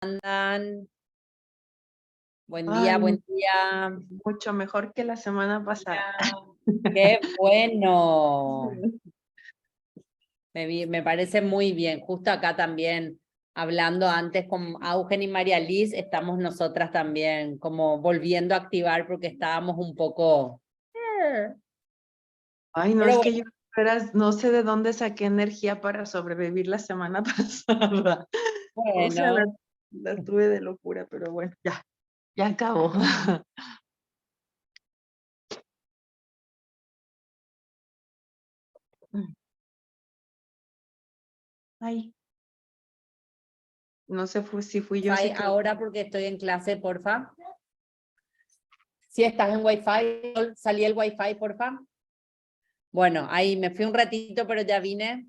andan? Buen día, buen día. Mucho mejor que la semana pasada. ¡Qué bueno! Me parece muy bien. Justo acá también, hablando antes con Augen y María Allyse, estamos nosotras también como volviendo a activar porque estábamos un poco... Ay, no, Pero es bueno, que yo no sé de dónde saqué energía para sobrevivir la semana pasada. O sea, la tuve de locura, pero bueno, ya acabó. Ay, no sé si fui yo. Si ahora porque estoy en clase, porfa. Si estás en Wi-Fi, salí el Wi-Fi, porfa. Bueno, ahí me fui un ratito, pero ya vine.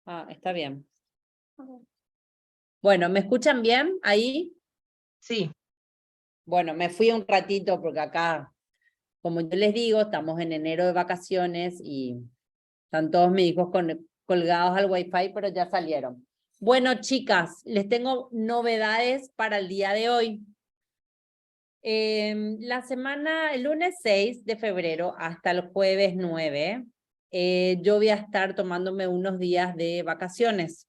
Ah, está bien. Bueno, ¿me escuchan bien ahí? Sí. Bueno, me fui un ratito porque acá, como yo les digo, estamos en enero de vacaciones y están todos mis hijos colgados al Wi-Fi, pero ya salieron. Bueno, chicas, les tengo novedades para el día de hoy. La semana, el lunes 6 de febrero hasta el jueves 9, yo voy a estar tomándome unos días de vacaciones.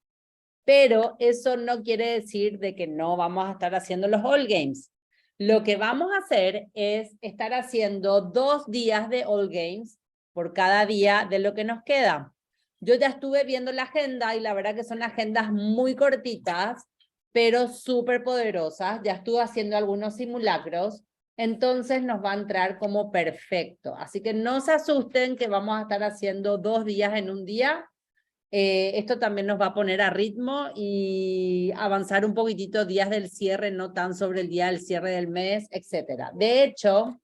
Pero eso no quiere decir de que no vamos a estar haciendo los All Games. Lo que vamos a hacer es estar haciendo 2 días de All Games por cada día de lo que nos queda. Yo ya estuve viendo la agenda y la verdad que son agendas muy cortitas, pero súper poderosas. Ya estuve haciendo algunos simulacros, entonces nos va a entrar como perfecto. Así que no se asusten que vamos a estar haciendo 2 días en un día. Esto también nos va a poner a ritmo y avanzar un poquitito días del cierre, no tan sobre el día del cierre del mes, etc. De hecho,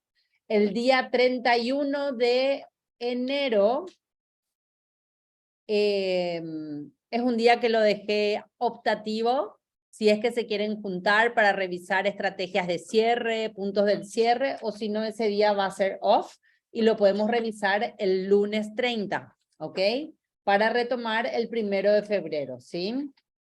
el día 31 de enero es un día que lo dejé optativo, si es que se quieren juntar para revisar estrategias de cierre, puntos del cierre, o si no, ese día va a ser off y lo podemos revisar el lunes 30, ¿ok? Para retomar el 1 de febrero, ¿sí?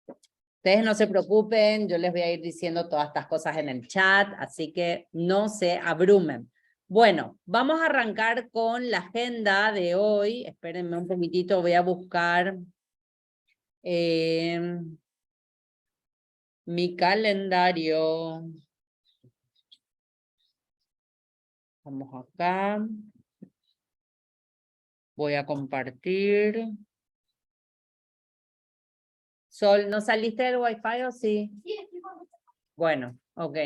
Ustedes no se preocupen, yo les voy a ir diciendo todas estas cosas en el chat, así que no se abrumen. Bueno, vamos a arrancar con la agenda de hoy. Espérenme un poquitito, voy a buscar mi calendario. Vamos acá. Voy a compartir. Sol, ¿no saliste del Wi-Fi o sí? Sí. Bueno, ok.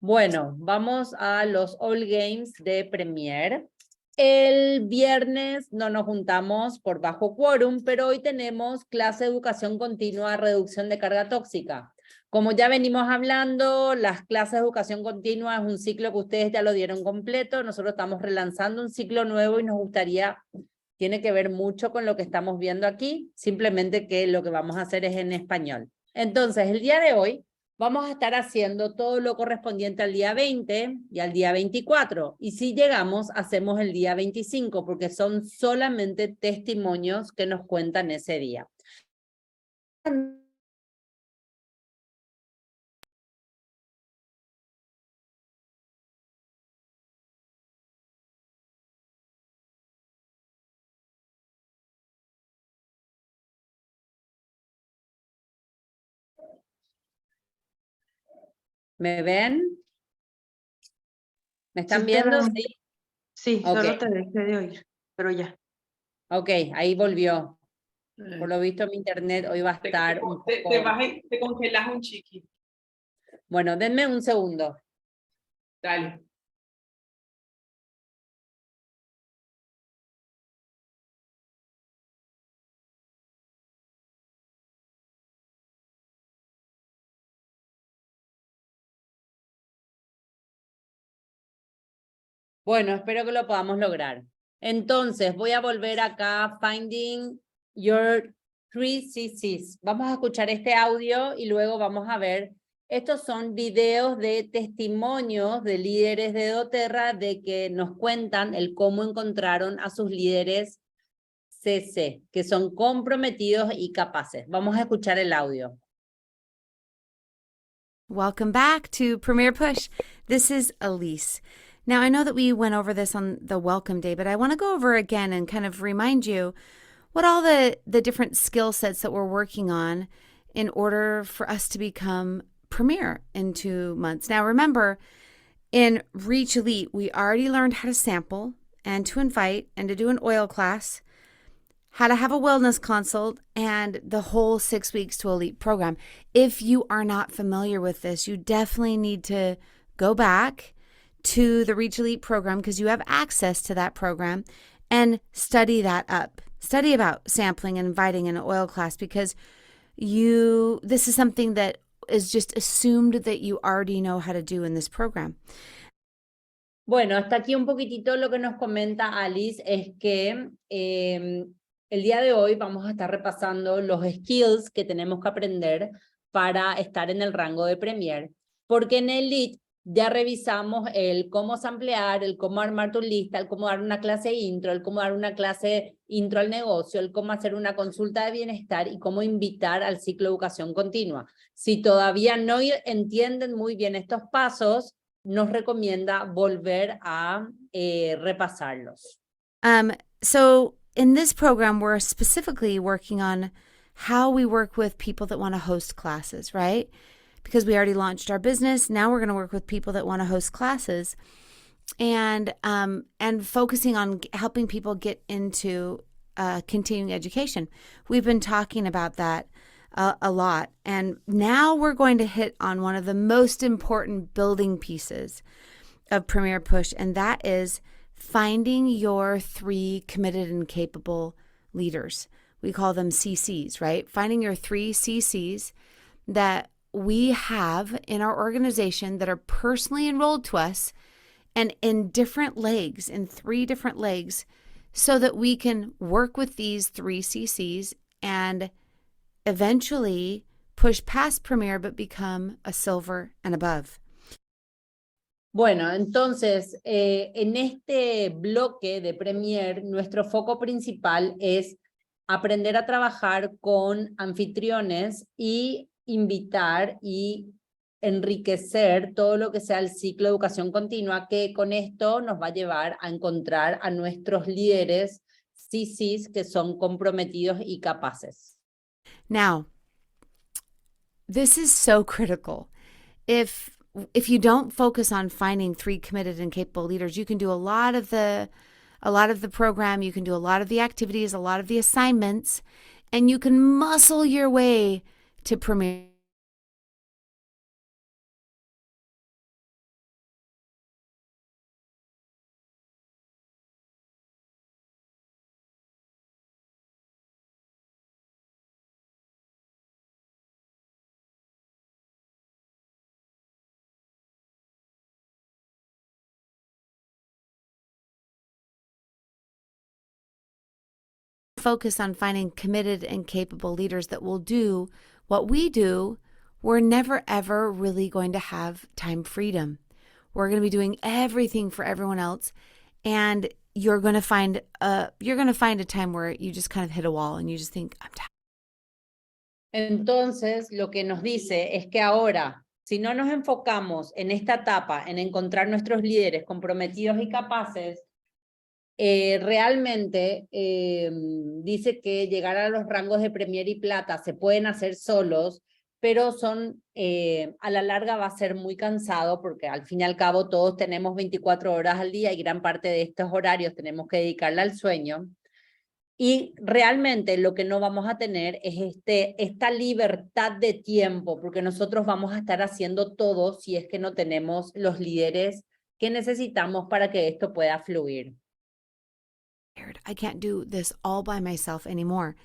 Bueno, vamos a los All Games de Premier. El viernes no nos juntamos por bajo quórum, pero hoy tenemos clase de educación continua, reducción de carga tóxica. Como ya venimos hablando, las clases de educación continua es un ciclo que ustedes ya lo dieron completo. Nosotros estamos relanzando un ciclo nuevo y nos gustaría, tiene que ver mucho con lo que estamos viendo aquí, simplemente que lo que vamos a hacer es en español. Entonces, el día de hoy vamos a estar haciendo todo lo correspondiente al día 20 y al día 24. Y si llegamos, hacemos el día 25, porque son solamente testimonios que nos cuentan ese día. ¿Me ven? ¿Me están Sí, viendo? Sí. Sí, Okay. Solo te dejé de oír, pero ya. Ok, ahí volvió. Por lo visto mi internet hoy va a estar un poco... Te congelas un chiqui. Bueno, denme un segundo. Dale. Bueno, espero que lo podamos lograr. Entonces, voy a volver acá, Finding Your 3CCs. Vamos a escuchar este audio y luego vamos a ver. Estos son videos de testimonios de líderes de doTERRA de que nos cuentan el cómo encontraron a sus líderes CC, que son comprometidos y capaces. Vamos a escuchar el audio. Welcome back to Premier Push. This is Allyse. Now, I know that we went over this on the welcome day, but I want to go over again and kind of remind you what all the different skill sets that we're working on in order for us to become Premier in 2 months. Now, remember, in Reach Elite, we already learned how to sample and to invite and to do an oil class, how to have a wellness consult, and the whole 6 weeks to Elite program. If you are not familiar with this, you definitely need to go back to the Reach Elite program because you have access to that program and study that up. Study about sampling and inviting in an oil class because this is something that is just assumed that you already know how to do in this program. Bueno, hasta aquí un poquitito lo que nos comenta Allyse es que el día de hoy vamos a estar repasando los skills que tenemos que aprender para estar en el rango de Premier, porque en el Elite ya revisamos el cómo samplear, el cómo armar tu lista, el cómo dar una clase intro, el cómo dar una clase intro al negocio, el cómo hacer una consulta de bienestar y cómo invitar al ciclo de educación continua. Si todavía no entienden muy bien estos pasos, nos recomienda volver a repasarlos. So in this program, we're specifically working on how we work with people that want to host classes, right? Because we already launched our business. Now we're going to work with people that want to host classes and focusing on helping people get into continuing education. We've been talking about that a lot. And now we're going to hit on one of the most important building pieces of Premier Push, and that is finding your 3 committed and capable leaders. We call them CCs, right? Finding your 3 CCs that we have in our organization that are personally enrolled to us and in different legs, in 3 different legs, so that we can work with these 3 CCs and eventually push past Premier but become a silver and above. Bueno, entonces, en este bloque de Premier, nuestro foco principal es aprender a trabajar con anfitriones y invitar y enriquecer todo lo que sea el ciclo de educación continua, que con esto nos va a llevar a encontrar a nuestros líderes CCs que son comprometidos y capaces. Now, this is so critical. If you don't focus on finding 3 committed and capable leaders, you can do a lot of the program, you can do a lot of the activities, a lot of the assignments, and you can muscle your way to Premier. Focus on finding committed and capable leaders that will do what we do, we're never ever really going to have time freedom. We're going to be doing everything for everyone else, and you're going to find a time where you just kind of hit a wall and you just think, I'm tired. Entonces, lo que nos dice es que ahora, si no nos enfocamos en esta etapa, en encontrar nuestros líderes comprometidos y capaces, realmente dice que llegar a los rangos de Premier y Plata se pueden hacer solos, pero a la larga va a ser muy cansado porque al fin y al cabo todos tenemos 24 horas al día y gran parte de estos horarios tenemos que dedicarla al sueño. Y realmente lo que no vamos a tener es esta libertad de tiempo, porque nosotros vamos a estar haciendo todo si es que no tenemos los líderes que necesitamos para que esto pueda fluir. I can't do this all by myself anymore.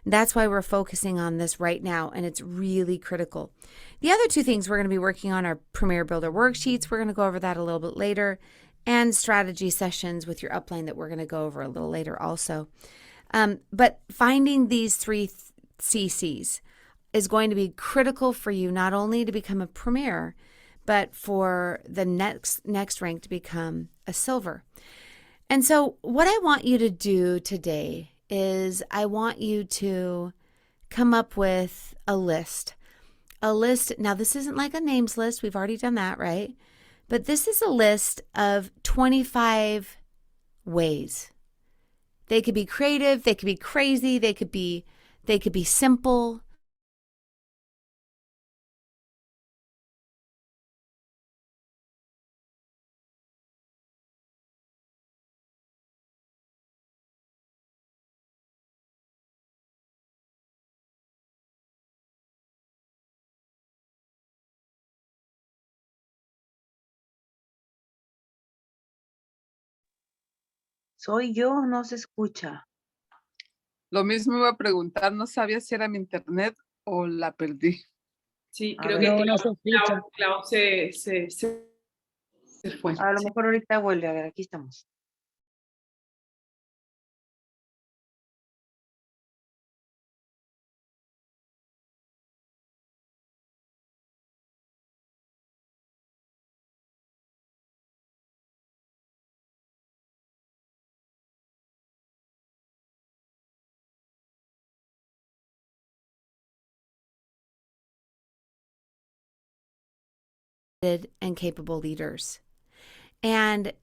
That's why we're focusing on this right now, and it's really critical. The other 2 things we're going to be working on are Premier Builder worksheets. We're going to go over that a little bit later, and strategy sessions with your upline that we're going to go over a little later also. But finding these 3 CCs is going to be critical for you, not only to become a Premier, but for the next rank to become a silver. And so what I want you to do today is I want you to come up with a list. A list, now this isn't like a names list, we've already done that, right? But this is a list of 25 ways. They could be creative, they could be crazy, they could be simple. Soy yo, no se escucha. Lo mismo iba a preguntar, no sabía si era mi internet o la perdí. Sí, A creo ver. que No, no se escucha. Clau se fue. A lo mejor ahorita vuelve, a ver, aquí estamos. And capable leaders. And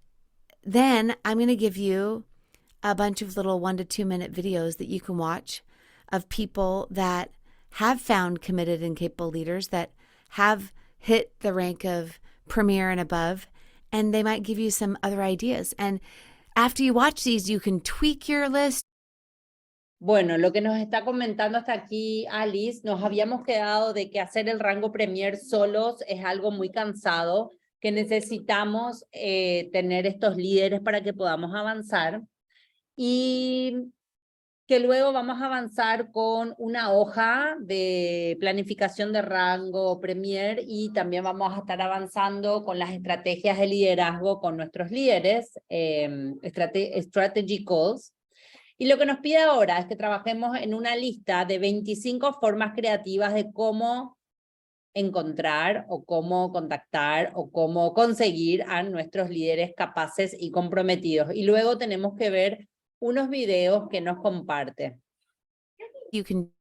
then I'm going to give you a bunch of little 1 to 2 minute videos that you can watch of people that have found committed and capable leaders that have hit the rank of premier and above, and they might give you some other ideas. And after you watch these, you can tweak your list. Bueno, lo que nos está comentando hasta aquí Allyse, nos habíamos quedado de que hacer el rango Premier solos es algo muy cansado, que necesitamos tener estos líderes para que podamos avanzar y que luego vamos a avanzar con una hoja de planificación de rango Premier y también vamos a estar avanzando con las estrategias de liderazgo con nuestros líderes, strategy calls. Y lo que nos pide ahora es que trabajemos en una lista de 25 formas creativas de cómo encontrar o cómo contactar o cómo conseguir a nuestros líderes capaces y comprometidos. Y luego tenemos que ver unos videos que nos comparte. You can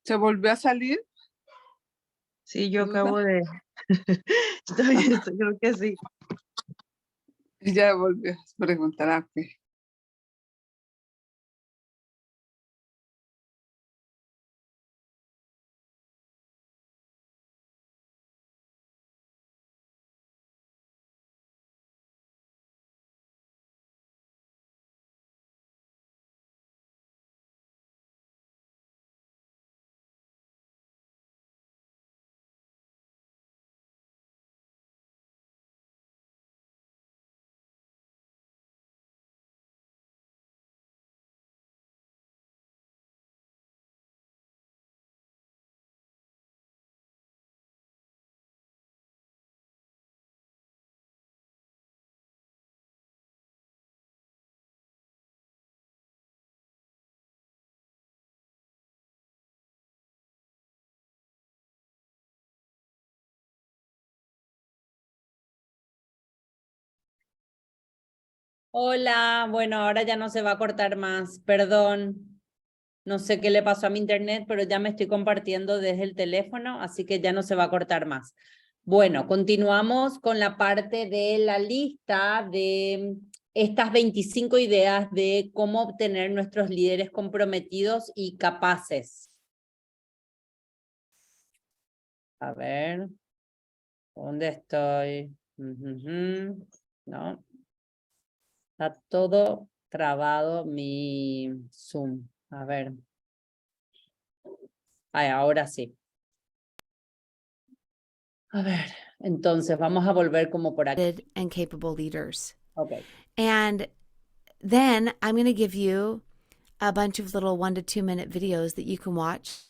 ¿Se volvió a salir? Sí, yo ¿Duda? acabo de... creo que sí. Ya volvió a preguntar a qué. Hola, bueno, ahora ya no se va a cortar más, perdón. No sé qué le pasó a mi internet, pero ya me estoy compartiendo desde el teléfono, así que ya no se va a cortar más. Bueno, continuamos con la parte de la lista de estas 25 ideas de cómo obtener nuestros líderes comprometidos y capaces. A ver. ¿Dónde estoy? No. Está todo trabado mi Zoom. A ver. Ay, ahora sí. A ver, entonces vamos a volver como por aquí. And capable leaders. Okay. And then I'm going to give you a bunch of little 1 to 2 minute videos that you can watch.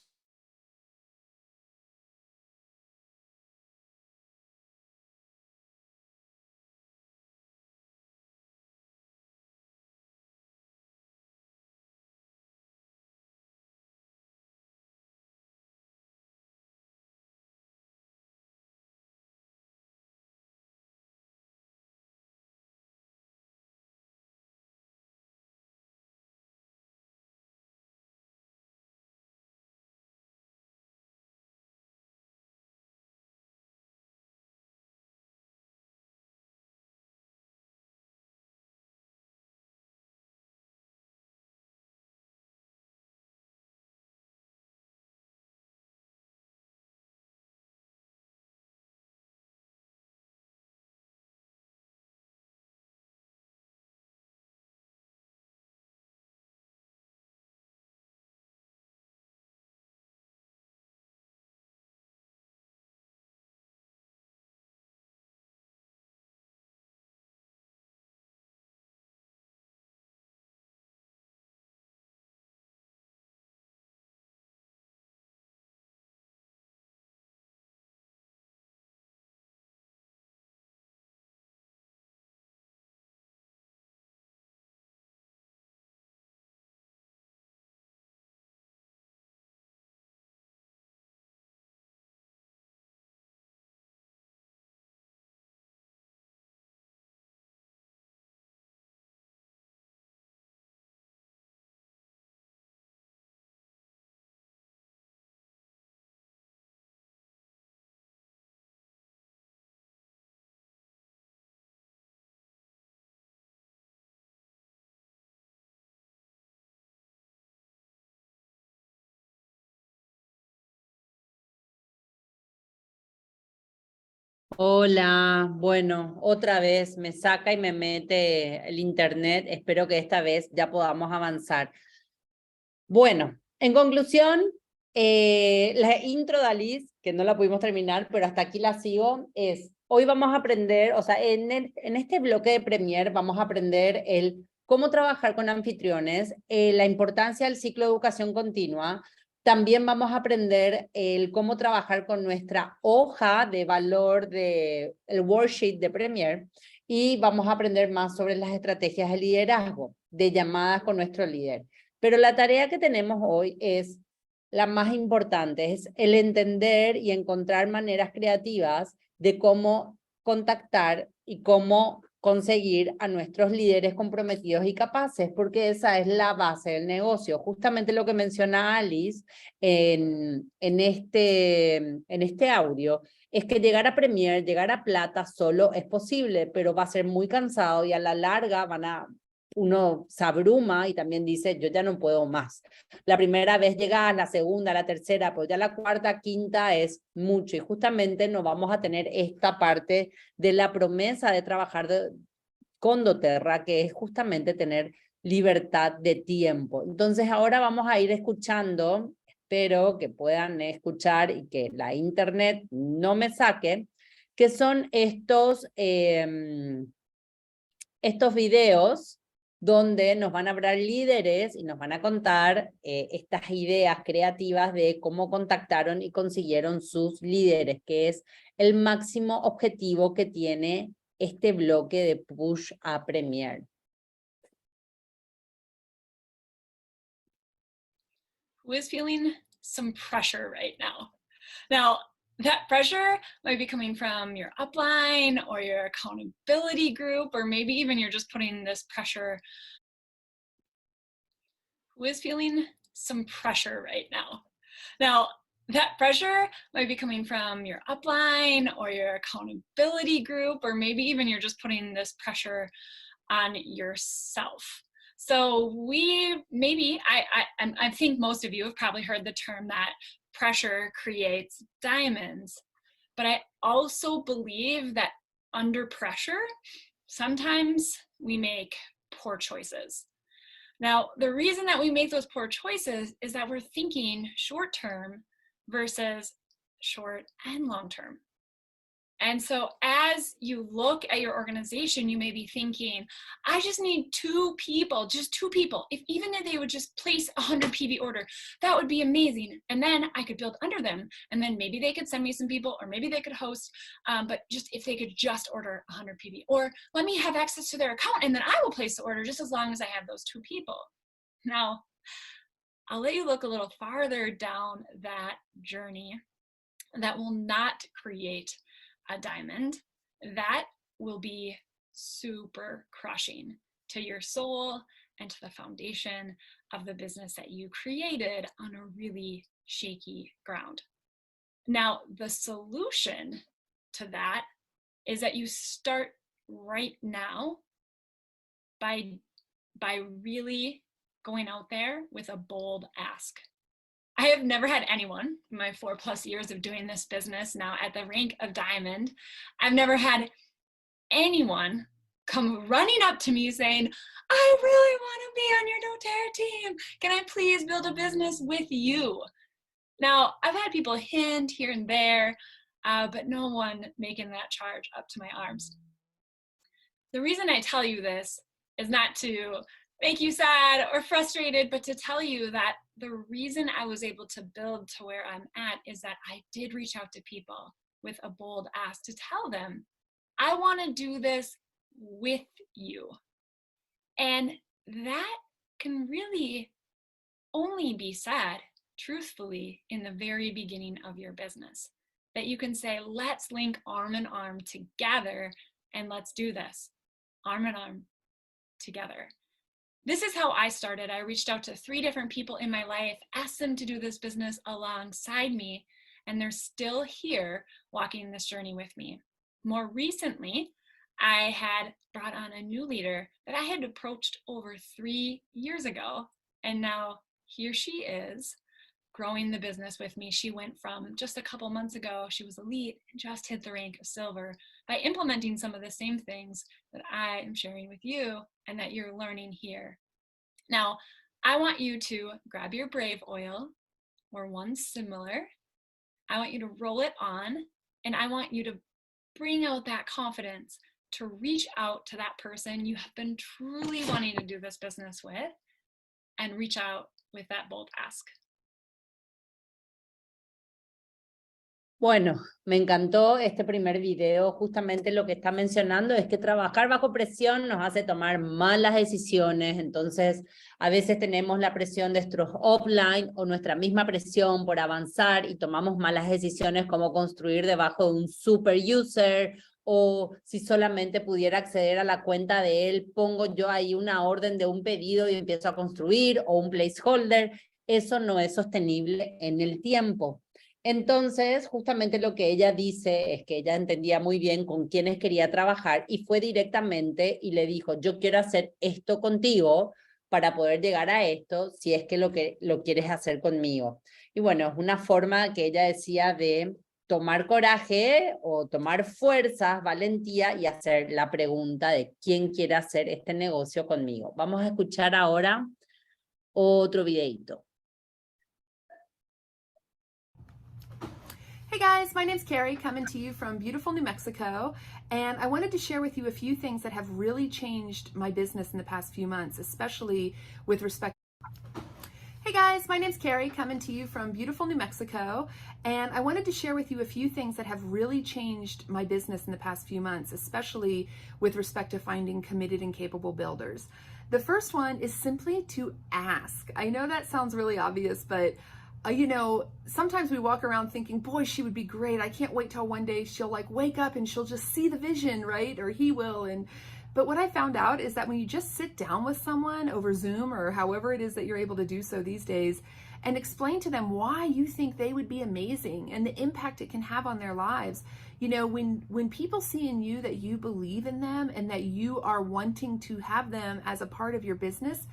Hola, bueno, otra vez me saca y me mete el internet. Espero que esta vez ya podamos avanzar. Bueno, en conclusión, la intro de Allyse, que no la pudimos terminar, pero hasta aquí la sigo, es, hoy vamos a aprender, o sea, en este bloque de Premier vamos a aprender el cómo trabajar con anfitriones, la importancia del ciclo de educación continua. También vamos a aprender el cómo trabajar con nuestra hoja de valor, el worksheet de Premier, y vamos a aprender más sobre las estrategias de liderazgo, de llamadas con nuestro líder. Pero la tarea que tenemos hoy es la más importante, es el entender y encontrar maneras creativas de cómo contactar y cómo conseguir a nuestros líderes comprometidos y capaces, porque esa es la base del negocio. Justamente lo que menciona Allyse en este audio, es que llegar a Premier, llegar a Plata solo es posible, pero va a ser muy cansado y a la larga uno se abruma y también dice, yo ya no puedo más. La primera vez llegas, la segunda, la tercera, pues ya la cuarta, quinta es mucho. Y justamente no vamos a tener esta parte de la promesa de trabajar con doTERRA, que es justamente tener libertad de tiempo. Entonces ahora vamos a ir escuchando, espero que puedan escuchar y que la internet no me saque, que son estos videos donde nos van a hablar líderes y nos van a contar estas ideas creativas de cómo contactaron y consiguieron sus líderes, que es el máximo objetivo que tiene este bloque de Push a Premier. Who is feeling some pressure right now? Now, that pressure might be coming from your upline or your accountability group, or maybe even you're just putting this pressure. Who is feeling some pressure right now? Now, that pressure might be coming from your upline or your accountability group, or maybe even you're just putting this pressure on yourself. So I think most of you have probably heard the term that pressure creates diamonds. But I also believe that under pressure, sometimes we make poor choices. Now, the reason that we make those poor choices is that we're thinking short term versus short and long term. And so as you look at your organization, you may be thinking, I just need 2 people, just 2 people. Even if they would just place a 100 PV order, that would be amazing. And then I could build under them. And then maybe they could send me some people, or maybe they could host, but just if they could just order 100 PV, or let me have access to their account and then I will place the order just as long as I have those 2 people. Now, I'll let you look a little farther down that journey. That will not create a diamond. That will be super crushing to your soul and to the foundation of the business that you created on a really shaky ground. Now, the solution to that is that you start right now by really going out there with a bold ask. I have never had anyone in my 4+ years of doing this business now at the rank of diamond. I've never had anyone come running up to me saying, I really want to be on your doTERRA team. Can I please build a business with you? Now, I've had people hint here and there, but no one making that charge up to my arms. The reason I tell you this is not to make you sad or frustrated, but to tell you that the reason I was able to build to where I'm at is that I did reach out to people with a bold ask to tell them, I want to do this with you. And that can really only be said truthfully in the very beginning of your business. That you can say, let's link arm in arm together and let's do this. Arm in arm together. This is how I started. I reached out to 3 different people in my life, asked them to do this business alongside me, and they're still here walking this journey with me. More recently, I had brought on a new leader that I had approached over 3 years ago, and now here she is growing the business with me. She went from just a couple months ago, she was elite, and just hit the rank of silver by implementing some of the same things that I am sharing with you and that you're learning here. Now, I want you to grab your Brave oil or one similar. I want you to roll it on, and I want you to bring out that confidence to reach out to that person you have been truly wanting to do this business with, and reach out with that bold ask. Bueno, me encantó este primer video. Justamente lo que está mencionando es que trabajar bajo presión nos hace tomar malas decisiones. Entonces, a veces tenemos la presión de nuestros offline o nuestra misma presión por avanzar y tomamos malas decisiones como construir debajo de un super user, o si solamente pudiera acceder a la cuenta de él, pongo yo ahí una orden de un pedido y empiezo a construir, o un placeholder. Eso no es sostenible en el tiempo. Entonces, justamente lo que ella dice es que ella entendía muy bien con quiénes quería trabajar y fue directamente y le dijo, yo quiero hacer esto contigo para poder llegar a esto, si es que lo quieres hacer conmigo. Y bueno, es una forma que ella decía de tomar coraje o tomar fuerzas, valentía y hacer la pregunta de quién quiere hacer este negocio conmigo. Vamos a escuchar ahora otro videito. Hey guys, my name's Carrie, coming to you from beautiful New Mexico, and I wanted to share with you a few things that have really changed my business in the past few months, especially with respect. Hey guys, my name's Carrie, coming to you from beautiful New Mexico, and I wanted to share with you a few things that have really changed my business in the past few months, especially with respect to finding committed and capable builders. The first one is simply to ask. I know that sounds really obvious, but you know, sometimes we walk around thinking, boy, she would be great. I can't wait till one day she'll like wake up and she'll just see the vision, right? Or he will. But what I found out is that when you just sit down with someone over Zoom or however it is that you're able to do so these days and explain to them why you think they would be amazing and the impact it can have on their lives, you know, when people see in you that you believe in them and that you are wanting to have them as a part of your business,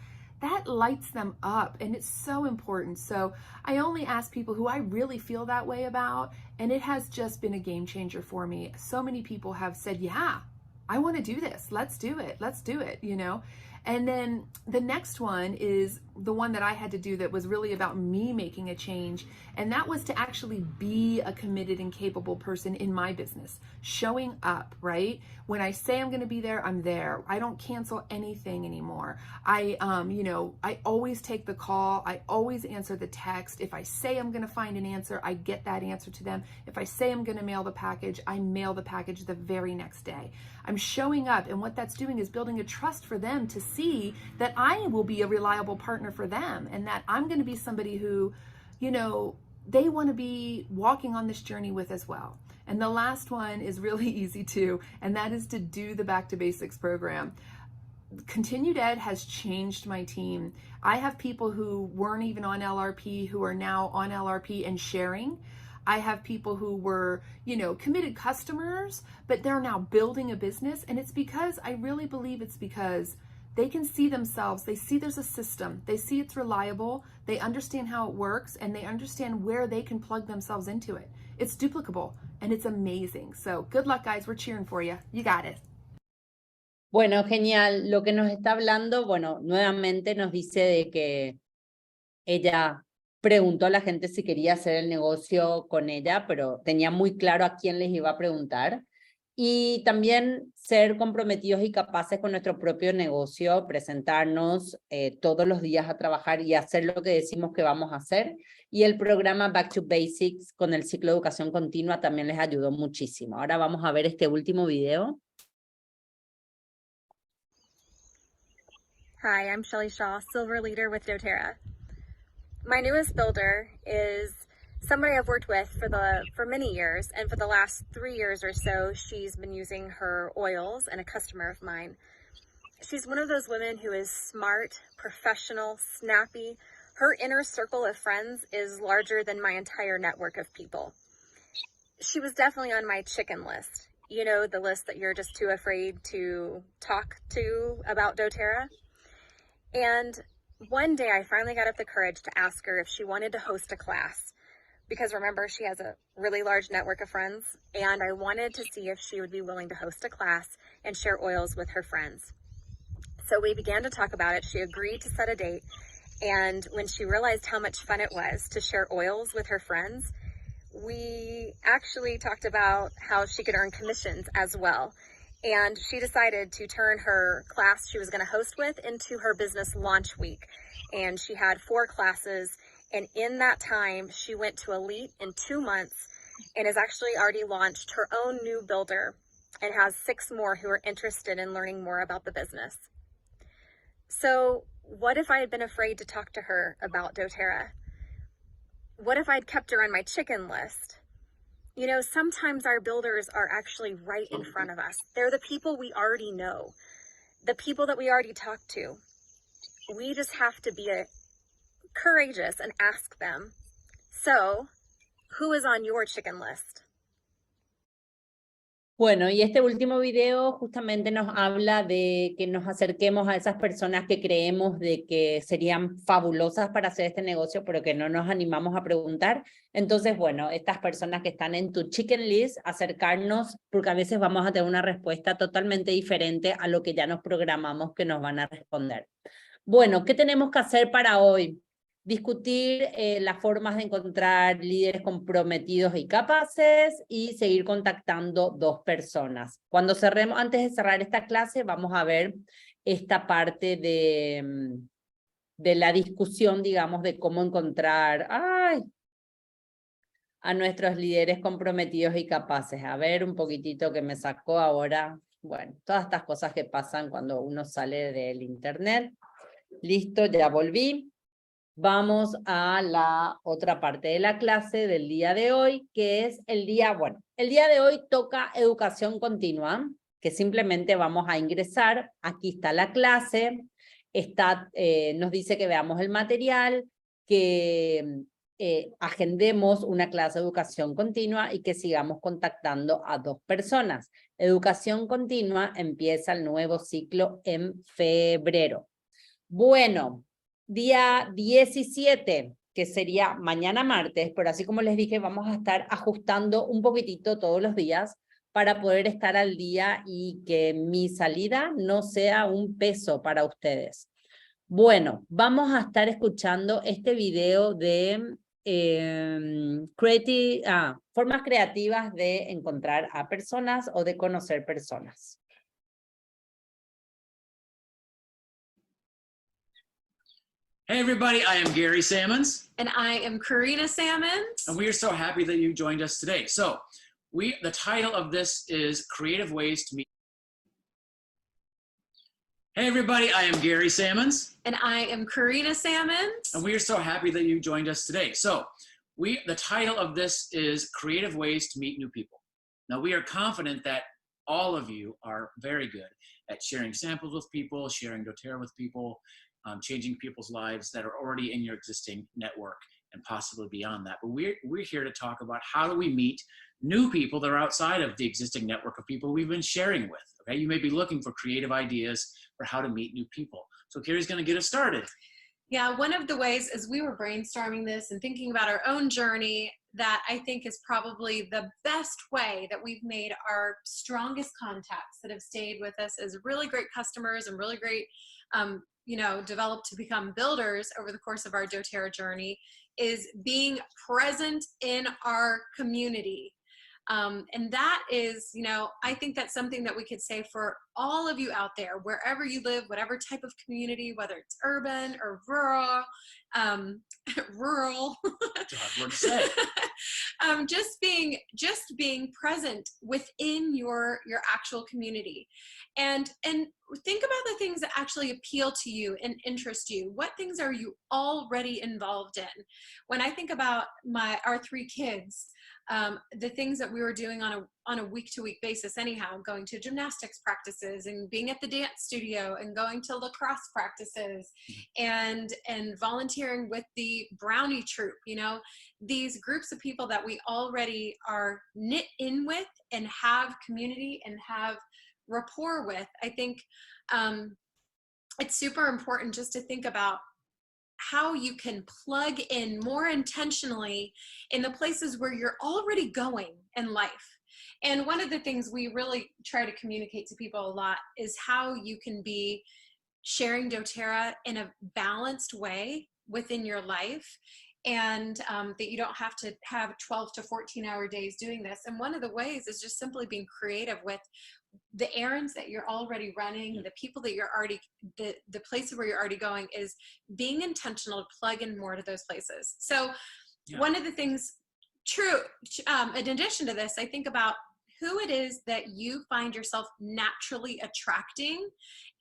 that lights them up, and it's so important. So I only ask people who I really feel that way about, and it has just been a game changer for me. So many people have said, yeah, I want to do this. Let's do it, you know? And then the next one is the one that I had to do that was really about me making a change. And that was to actually be a committed and capable person in my business, showing up, right? When I say I'm going to be there, I'm there. I don't cancel anything anymore. I always take the call. I always answer the text. If I say I'm going to find an answer, I get that answer to them. If I say I'm going to mail the package, I mail the package the very next day. I'm showing up, and what that's doing is building a trust for them to see that I will be a reliable partner for them, and that I'm going to be somebody who, you know, they want to be walking on this journey with as well. And the last one is really easy too, and that is to do the Back to Basics program. Continued Ed has changed my team. I have people who weren't even on LRP who are now on LRP and sharing. I have people who were, you know, committed customers, but they're now building a business. And it's because, I really believe it's because they can see themselves, they see there's a system, they see it's reliable, they understand how it works, and they understand where they can plug themselves into it. It's duplicable, and it's amazing. So good luck, guys. We're cheering for you. You got it. Bueno, genial. Lo que nos está hablando, bueno, nuevamente nos dice de que ella preguntó a la gente si quería hacer el negocio con ella, pero tenía muy claro a quién les iba a preguntar. Y también ser comprometidos y capaces con nuestro propio negocio, presentarnos todos los días a trabajar y hacer lo que decimos que vamos a hacer. Y el programa Back to Basics con el ciclo de educación continua también les ayudó muchísimo. Ahora vamos a ver este último video. Hi, I'm Shelly Shaw, Silver Leader with doTERRA. My newest builder is somebody I've worked with for many years, and for the last 3 years or so, she's been using her oils, and a customer of mine. She's one of those women who is smart, professional, snappy. Her inner circle of friends is larger than my entire network of people. She was definitely on my chicken list. You know, the list that you're just too afraid to talk to about doTERRA. And one day I finally got up the courage to ask her if she wanted to host a class, because remember, she has a really large network of friends, and I wanted to see if she would be willing to host a class and share oils with her friends. So we began to talk about it. She agreed to set a date, and when she realized how much fun it was to share oils with her friends, we actually talked about how she could earn commissions as well. And she decided to turn her class she was going to host with into her business launch week. And she had 4 classes. And in that time, she went to Elite in 2 months and has actually already launched her own new builder and has 6 more who are interested in learning more about the business. So what if I had been afraid to talk to her about doTERRA? What if I'd kept her on my chicken list? You know, sometimes our builders are actually right in front of us. They're the people we already know, the people that we already talked to. We just have to be courageous and ask them. So, who is on your chicken list? Bueno, y este último video justamente nos habla de que nos acerquemos a esas personas que creemos de que serían fabulosas para hacer este negocio, pero que no nos animamos a preguntar. Entonces, bueno, estas personas que están en tu chicken list, acercarnos, porque a veces vamos a tener una respuesta totalmente diferente a lo que ya nos programamos que nos van a responder. Bueno, ¿qué tenemos que hacer para hoy? Discutir las formas de encontrar líderes comprometidos y capaces y seguir contactando 2 personas. Cuando cerremos, antes de cerrar esta clase, vamos a ver esta parte de la discusión, digamos, de cómo encontrar a nuestros líderes comprometidos y capaces. A ver, un poquitito que me sacó ahora. Bueno, todas estas cosas que pasan cuando uno sale del internet. Listo, ya volví. Vamos a la otra parte de la clase del día de hoy, que es el día de hoy toca educación continua, que simplemente vamos a ingresar. Aquí está la clase, nos dice que veamos el material, que agendemos una clase de educación continua y que sigamos contactando a 2 personas. Educación continua empieza el nuevo ciclo en febrero. Bueno, día 17, que sería mañana martes, pero así como les dije, vamos a estar ajustando un poquitito todos los días para poder estar al día y que mi salida no sea un peso para ustedes. Bueno, vamos a estar escuchando este video de formas creativas de encontrar a personas o de conocer personas. Hey everybody, I am Gary Sammons. And I am Karina Sammons. And we are so happy that you joined us today. So the title of this is Creative Ways to Meet. Hey everybody, I am Gary Sammons. And I am Karina Sammons. And we are so happy that you joined us today. So the title of this is Creative Ways to Meet New People. Now we are confident that all of you are very good at sharing samples with people, sharing doTERRA with people, changing people's lives that are already in your existing network and possibly beyond that. But we're here to talk about how do we meet new people that are outside of the existing network of people we've been sharing with. Okay, you may be looking for creative ideas for how to meet new people. So Carrie's going to get us started. Yeah, one of the ways as we were brainstorming this and thinking about our own journey that I think is probably the best way that we've made our strongest contacts that have stayed with us as really great customers and really great developed to become builders over the course of our doTERRA journey is being present in our community. And that is, I think that's something that we could say for all of you out there, wherever you live, whatever type of community, whether it's urban or rural, Hard word to say. just being present within your actual community, and think about the things that actually appeal to you and interest you. What things are you already involved in? When I think about our 3 kids, the things that we were doing on a week-to-week basis anyhow, going to gymnastics practices and being at the dance studio and going to lacrosse practices and volunteering with the brownie troop, these groups of people that we already are knit in with and have community and have rapport with. I think it's super important just to think about how you can plug in more intentionally in the places where you're already going in life. And one of the things we really try to communicate to people a lot is how you can be sharing doTERRA in a balanced way within your life, and that you don't have to have 12 to 14-hour days doing this. And one of the ways is just simply being creative with the errands that you're already running, the people that you're already, the places where you're already going, is being intentional to plug in more to those places. So one of the things, in addition to this, I think about who it is that you find yourself naturally attracting.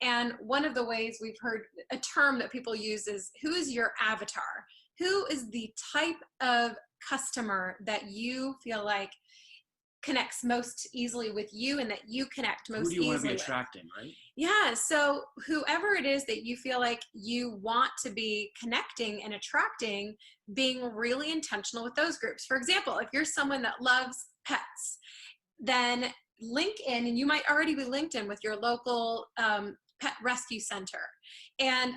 And one of the ways we've heard a term that people use is, who is your avatar? Who is the type of customer that you feel like connects most easily with you and that you connect most easily with? Who do you want to be attracting, right? Yeah, so whoever it is that you feel like you want to be connecting and attracting, being really intentional with those groups. For example, if you're someone that loves pets, then link in, and you might already be linked in with your local pet rescue center. And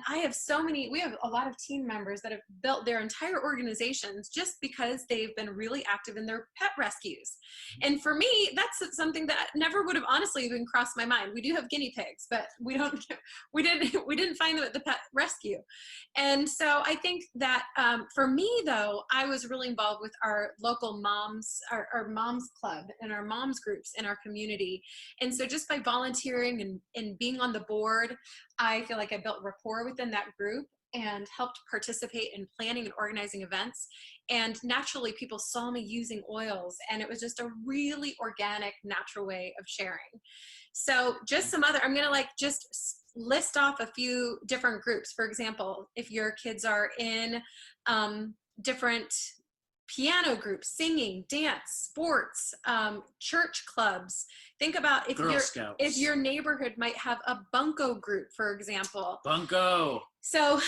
we have a lot of team members that have built their entire organizations just because they've been really active in their pet rescues. And for me, that's something that never would have honestly even crossed my mind. We do have guinea pigs, but we didn't find them at the pet rescue. And so I think that for me though, I was really involved with our local moms, our moms club and our moms groups in our community. And so just by volunteering and being on the board, I feel like I built rapport within that group and helped participate in planning and organizing events. And naturally, people saw me using oils, and it was just a really organic, natural way of sharing. So just I'm gonna just list off a few different groups. For example, if your kids are in different piano groups, singing, dance, sports, church clubs. Think about if your neighborhood might have a bunco group, for example. Bunco. So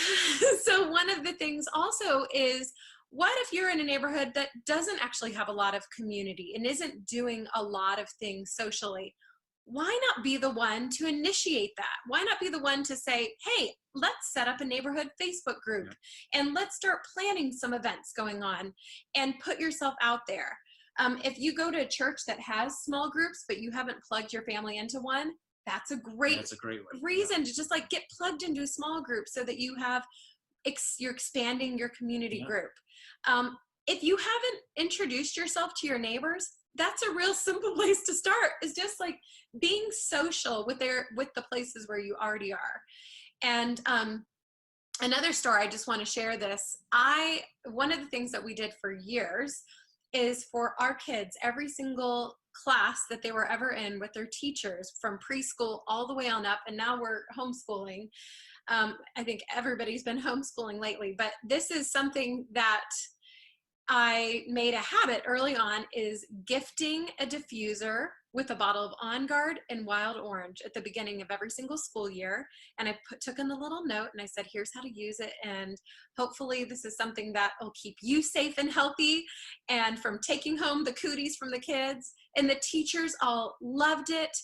one of the things also is, what if you're in a neighborhood that doesn't actually have a lot of community and isn't doing a lot of things socially? why not be the one to initiate that? Why not be the one to say, hey, let's set up a neighborhood Facebook group and let's start planning some events going on and put yourself out there. If you go to a church that has small groups, but you haven't plugged your family into one, that's a great reason to just like get plugged into a small group so that you have, you're expanding your community group. If you haven't introduced yourself to your neighbors, that's a real simple place to start, is just like being social with the places where you already are. And another story, I just want to share this. One of the things that we did for years is for our kids, every single class that they were ever in with their teachers from preschool all the way on up, and now we're homeschooling. I think everybody's been homeschooling lately, but this is something that I made a habit early on, is gifting a diffuser with a bottle of On Guard and Wild Orange at the beginning of every single school year. And I took in the little note and I said, here's how to use it. And hopefully this is something that will keep you safe and healthy and from taking home the cooties from the kids. And the teachers all loved it.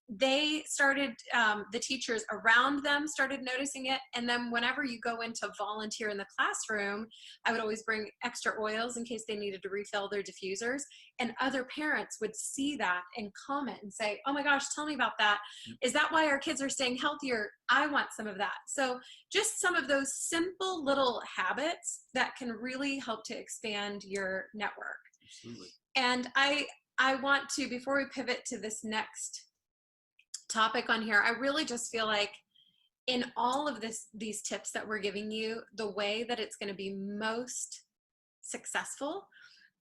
They started, the teachers around them started noticing it. And then whenever you go in to volunteer in the classroom, I would always bring extra oils in case they needed to refill their diffusers. And other parents would see that and comment and say, oh my gosh, tell me about that. Is that why our kids are staying healthier? I want some of that. So just some of those simple little habits that can really help to expand your network. Absolutely. And I want to, before we pivot to this next topic on here, I really just feel like in all of these tips that we're giving you, the way that it's going to be most successful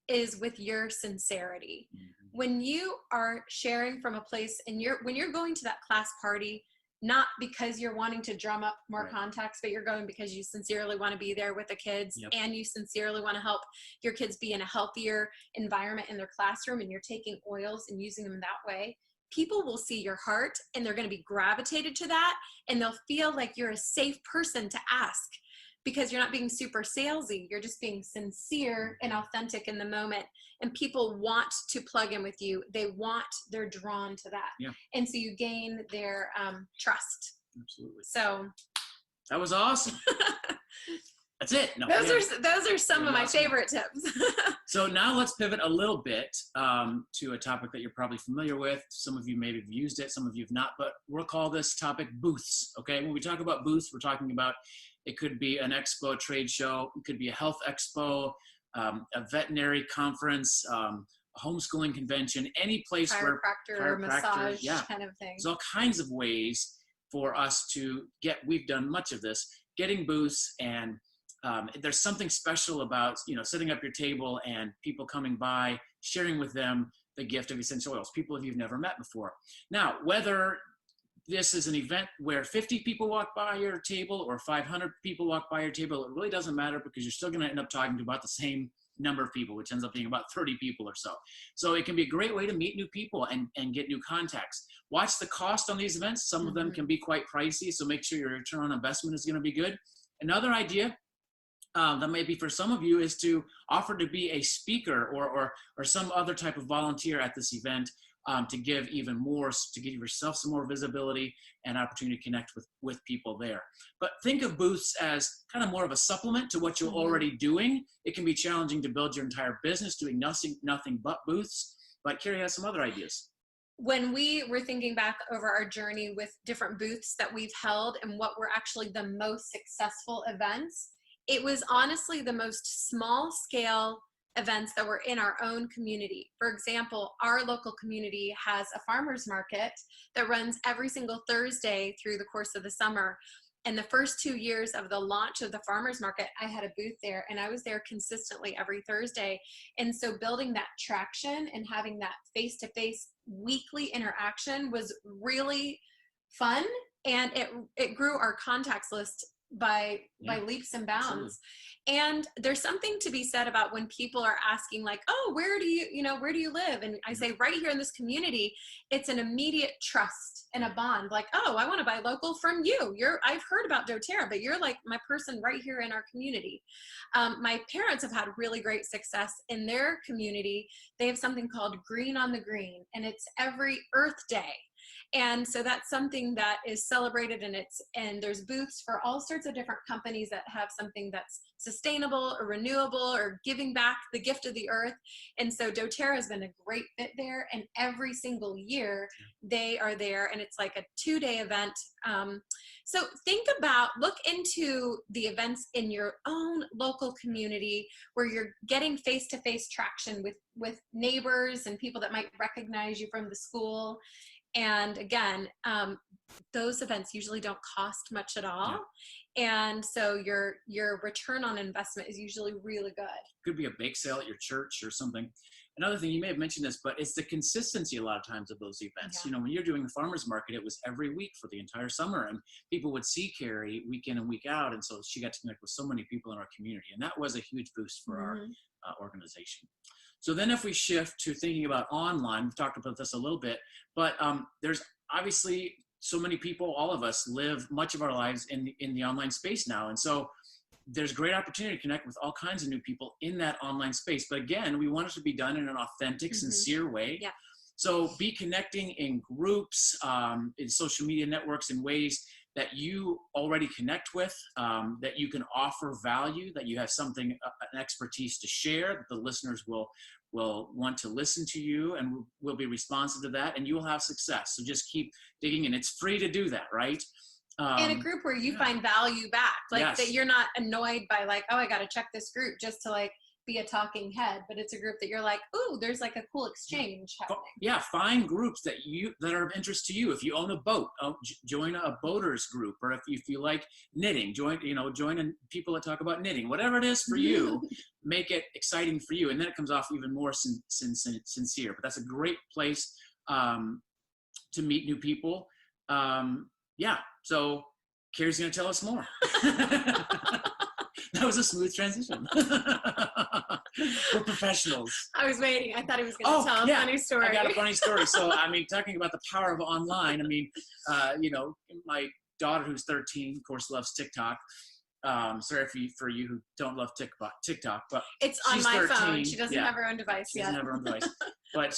is with your sincerity. When you are sharing from a place and when you're going to that class party, not because you're wanting to drum up more contacts, but you're going because you sincerely want to be there with the kids and you sincerely want to help your kids be in a healthier environment in their classroom, and you're taking oils and using them that way, people will see your heart and they're going to be gravitated to that, and they'll feel like you're a safe person to ask because you're not being super salesy. You're just being sincere and authentic in the moment, and people want to plug in with you. They're drawn to that. Yeah. And so you gain their trust. Absolutely. So that was awesome. That's it. No, those are some of my favorite tips. So now let's pivot a little bit to a topic that you're probably familiar with. Some of you maybe have used it, some of you have not, but we'll call this topic booths. Okay, when we talk about booths, we're talking about, it could be an expo, a trade show, it could be a health expo, a veterinary conference, a homeschooling convention, any place where chiropractor, massage kind of thing. There's all kinds of ways for us to we've done much of this, getting booths, and there's something special about, setting up your table and people coming by, sharing with them the gift of essential oils, people you've never met before. Now, whether this is an event where 50 people walk by your table or 500 people walk by your table, it really doesn't matter, because you're still going to end up talking to about the same number of people, which ends up being about 30 people or so. So it can be a great way to meet new people and get new contacts. Watch the cost on these events. Some of them can be quite pricey, so make sure your return on investment is going to be good. Another idea that may be for some of you is to offer to be a speaker or some other type of volunteer at this event, to give even more, to give yourself some more visibility and opportunity to connect with people there. But think of booths as kind of more of a supplement to what you're already doing. It can be challenging to build your entire business doing nothing but booths, but Carrie has some other ideas. When we were thinking back over our journey with different booths that we've held and what were actually the most successful events, it was honestly the most small scale events that were in our own community. For example, our local community has a farmer's market that runs every single Thursday through the course of the summer. And the first 2 years of the launch of the farmer's market, I had a booth there, and I was there consistently every Thursday. And so building that traction and having that face-to-face weekly interaction was really fun. And it grew our contacts list by leaps and bounds. Absolutely. And there's something to be said about when people are asking like, oh, where do you live? And I say, right here in this community. It's an immediate trust and a bond. Like, oh, I want to buy local from you. I've heard about doTERRA, but you're like my person right here in our community. My parents have had really great success in their community. They have something called Green on the Green, and it's every Earth Day. And so that's something that is celebrated, and there's booths for all sorts of different companies that have something that's sustainable or renewable or giving back the gift of the earth. And so doTERRA has been a great fit there, and every single year they are there, and it's like a 2-day event. So look into the events in your own local community where you're getting face-to-face traction with neighbors and people that might recognize you from the school. And again, those events usually don't cost much at all. And so your return on investment is usually really good. Could be a bake sale at your church or something. Another thing, you may have mentioned this, but it's the consistency a lot of times of those events. You know, when you're doing the farmer's market, it was every week for the entire summer, and people would see Carrie week in and week out. And so she got to connect with so many people in our community, and that was a huge boost for our organization. So then if we shift to thinking about online, we've talked about this a little bit, but there's obviously so many people, all of us live much of our lives in the online space now. And so there's great opportunity to connect with all kinds of new people in that online space. But again, we want it to be done in an authentic, sincere way. Yeah. So be connecting in groups, in social media networks, in ways that you already connect with, that you can offer value, that you have something, an expertise to share, that the listeners will want to listen to you and will be responsive to that, and you will have success. So just keep digging in. It's free to do that, right? In a group where you find value back, like that you're not annoyed by like, oh, I got to check this group just to like be a talking head, but it's a group that you're like, ooh, there's like a cool exchange happening. Yeah, find groups that are of interest to you. If you own a boat, join a boaters group, or if you like knitting, join people that talk about knitting. Whatever it is for you, make it exciting for you, and then it comes off even more sincere. But that's a great place to meet new people. Yeah, so Carrie's going to tell us more. That was a smooth transition. We're professionals. I was waiting. I thought he was going to tell a funny story. I got a funny story. So, I mean, talking about the power of online, I mean, my daughter, who's 13, of course, loves TikTok. Sorry for you who don't love TikTok, but it's on my phone. She doesn't have her own device yet. She doesn't have her own device. But,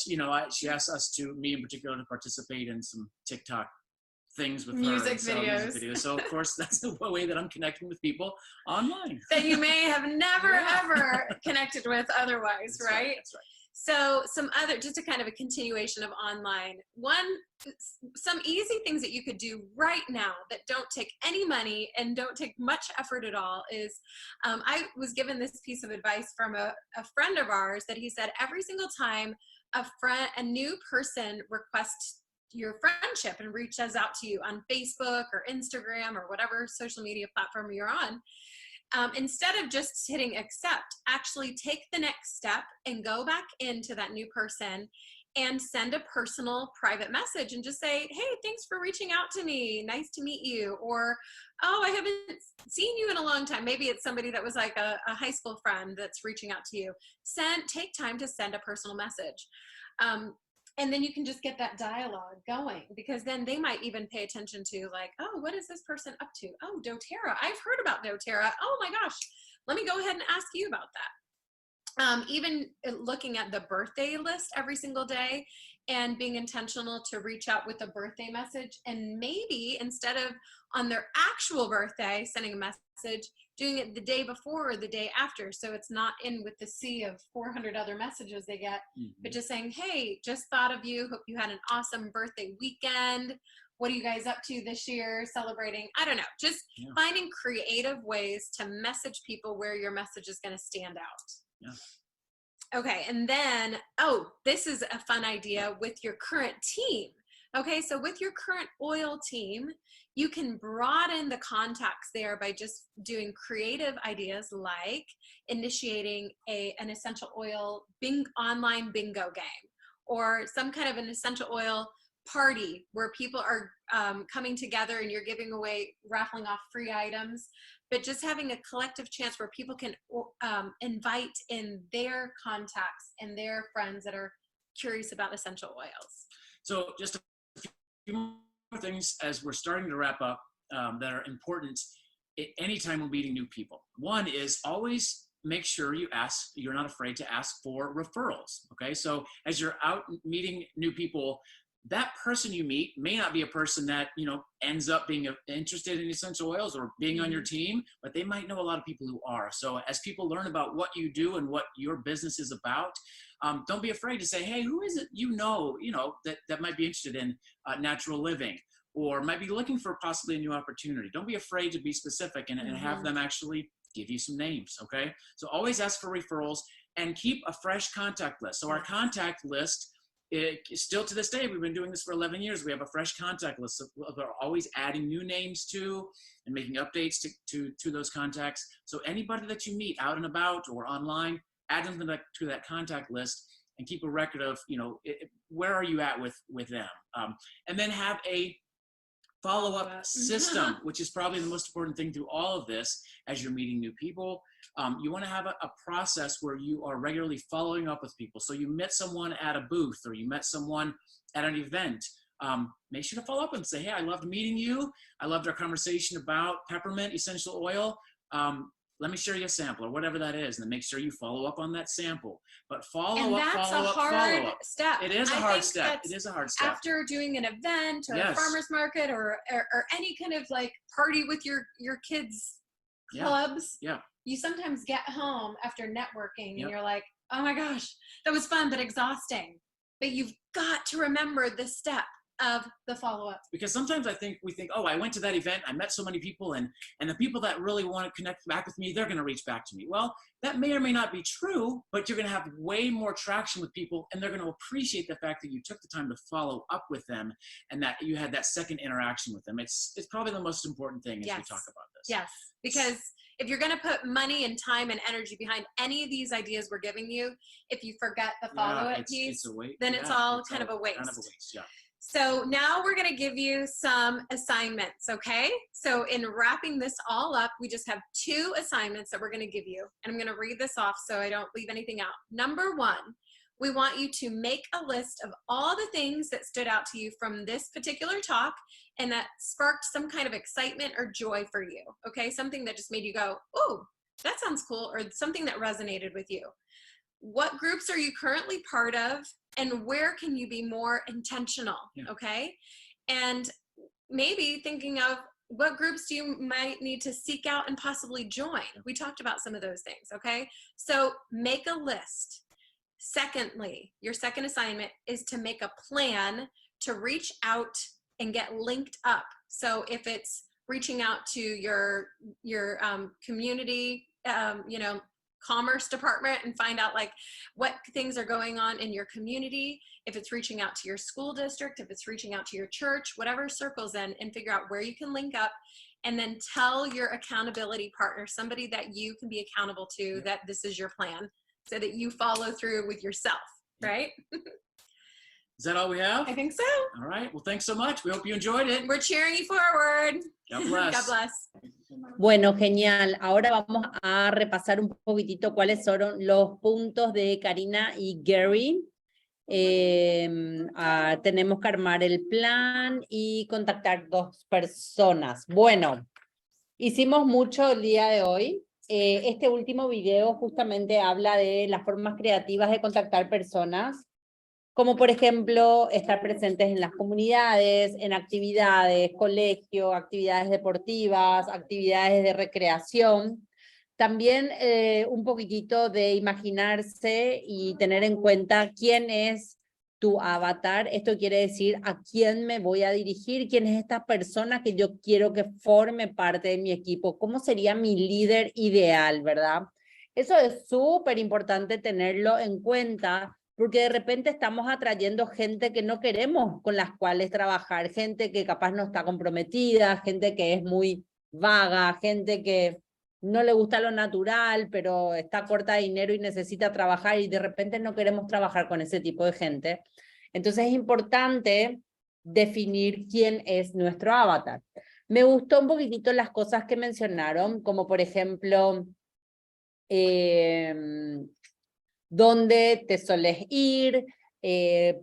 she asked us me in particular, to participate in some TikTok things with music videos. So of course that's the way that I'm connecting with people online that you may have never ever connected with otherwise. That's right? That's right. So some other, just a kind of a continuation of online, some easy things that you could do right now that don't take any money and don't take much effort at all is, I was given this piece of advice from a friend of ours that he said, every single time a new person requests your friendship and reaches out to you on Facebook or Instagram or whatever social media platform you're on, instead of just hitting accept, actually take the next step and go back into that new person and send a personal private message and just say, hey, thanks for reaching out to me. Nice to meet you. Or, oh, I haven't seen you in a long time. Maybe it's somebody that was like a high school friend that's reaching out to you. Take time to send a personal message. And then you can just get that dialogue going, because then they might even pay attention to like, oh, what is this person up to? Oh, doTERRA. I've heard about doTERRA. Oh my gosh, let me go ahead and ask you about that. Even looking at the birthday list every single day and being intentional to reach out with a birthday message, and maybe instead of on their actual birthday sending a message, doing it the day before or the day after, so it's not in with the sea of 400 other messages they get, but just saying, hey, just thought of you, hope you had an awesome birthday weekend, what are you guys up to this year, celebrating, I don't know, just finding creative ways to message people where your message is going to stand out. Okay, and then, this is a fun idea with your current team. Okay, so with your current oil team, you can broaden the contacts there by just doing creative ideas like initiating an essential oil online bingo game, or some kind of an essential oil party where people are coming together and you're giving away, raffling off free items, but just having a collective chance where people can invite in their contacts and their friends that are curious about essential oils. So just a few more things as we're starting to wrap up that are important anytime we're meeting new people. One is always make sure you're not afraid to ask for referrals. Okay, so as you're out meeting new people, that person you meet may not be a person that, you know, ends up being interested in essential oils or being on your team, but they might know a lot of people who are. So as people learn about what you do and what your business is about, don't be afraid to say, hey, who is it you know, that might be interested in natural living or might be looking for possibly a new opportunity. Don't be afraid to be specific and have them actually give you some names, okay? So always ask for referrals and keep a fresh contact list. So our contact list, still to this day, we've been doing this for 11 years. We have a fresh contact list. So we're always adding new names to and making updates to those contacts. So anybody that you meet out and about or online, add them to that contact list and keep a record of, where are you at with them? And then have a follow-up system, which is probably the most important thing through all of this as you're meeting new people. You want to have a process where you are regularly following up with people. So you met someone at a booth or you met someone at an event. Make sure to follow up and say, hey, I loved meeting you. I loved our conversation about peppermint essential oil. Let me share you a sample or whatever that is. And then make sure you follow up on that sample. But follow up. That's a hard step. It is a hard step. It is a hard step. After doing an event or a farmer's market or any kind of like party with your kids' clubs, you sometimes get home after networking and you're like, oh my gosh, that was fun but exhausting. But you've got to remember this step of the follow-up. Because sometimes we think, oh, I went to that event, I met so many people, and the people that really want to connect back with me, they're going to reach back to me. Well, that may or may not be true, but you're going to have way more traction with people, and they're going to appreciate the fact that you took the time to follow up with them and that you had that second interaction with them. It's probably the most important thing as we talk about this. Yes, because if you're going to put money and time and energy behind any of these ideas we're giving you, if you forget the follow-up piece, then it's all kind of a waste. Kind of a waste, yeah. So now we're going to give you some assignments, okay? So in wrapping this all up, we just have 2 assignments that we're going to give you. And I'm going to read this off so I don't leave anything out. Number 1, we want you to make a list of all the things that stood out to you from this particular talk and that sparked some kind of excitement or joy for you, okay? Something that just made you go, oh, that sounds cool, or something that resonated with you. What groups are you currently part of, and where can you be more intentional, okay? And maybe thinking of what groups you might need to seek out and possibly join. We talked about some of those things, okay? So make a list. Secondly, your second assignment is to make a plan to reach out and get linked up. So if it's reaching out to your community, commerce department and find out like what things are going on in your community, if it's reaching out to your school district, if it's reaching out to your church, whatever circles in, and figure out where you can link up, and then tell your accountability partner, somebody that you can be accountable to, that this is your plan so that you follow through with yourself, right? Is that all we have? I think so. All right. Well, thanks so much. We hope you enjoyed it. We're cheering you forward. God bless. God bless. Bueno, genial. Ahora vamos a repasar un poquitito cuáles fueron los puntos de Karina y Gary. Tenemos que armar el plan y contactar 2 personas. Bueno, hicimos mucho el día de hoy. Este último video justamente habla de las formas creativas de contactar personas, como por ejemplo estar presentes en las comunidades, en actividades, colegio, actividades deportivas, actividades de recreación. También un poquitito de imaginarse y tener en cuenta quién es tu avatar. Esto quiere decir a quién me voy a dirigir, quién es esta persona que yo quiero que forme parte de mi equipo, cómo sería mi líder ideal, ¿verdad? Eso es súper importante tenerlo en cuenta, porque de repente estamos atrayendo gente que no queremos con las cuales trabajar, gente que capaz no está comprometida, gente que es muy vaga, gente que no le gusta lo natural, pero está corta de dinero y necesita trabajar y de repente no queremos trabajar con ese tipo de gente. Entonces es importante definir quién es nuestro avatar. Me gustó un poquitito las cosas que mencionaron, como por ejemplo, dónde te solés ir,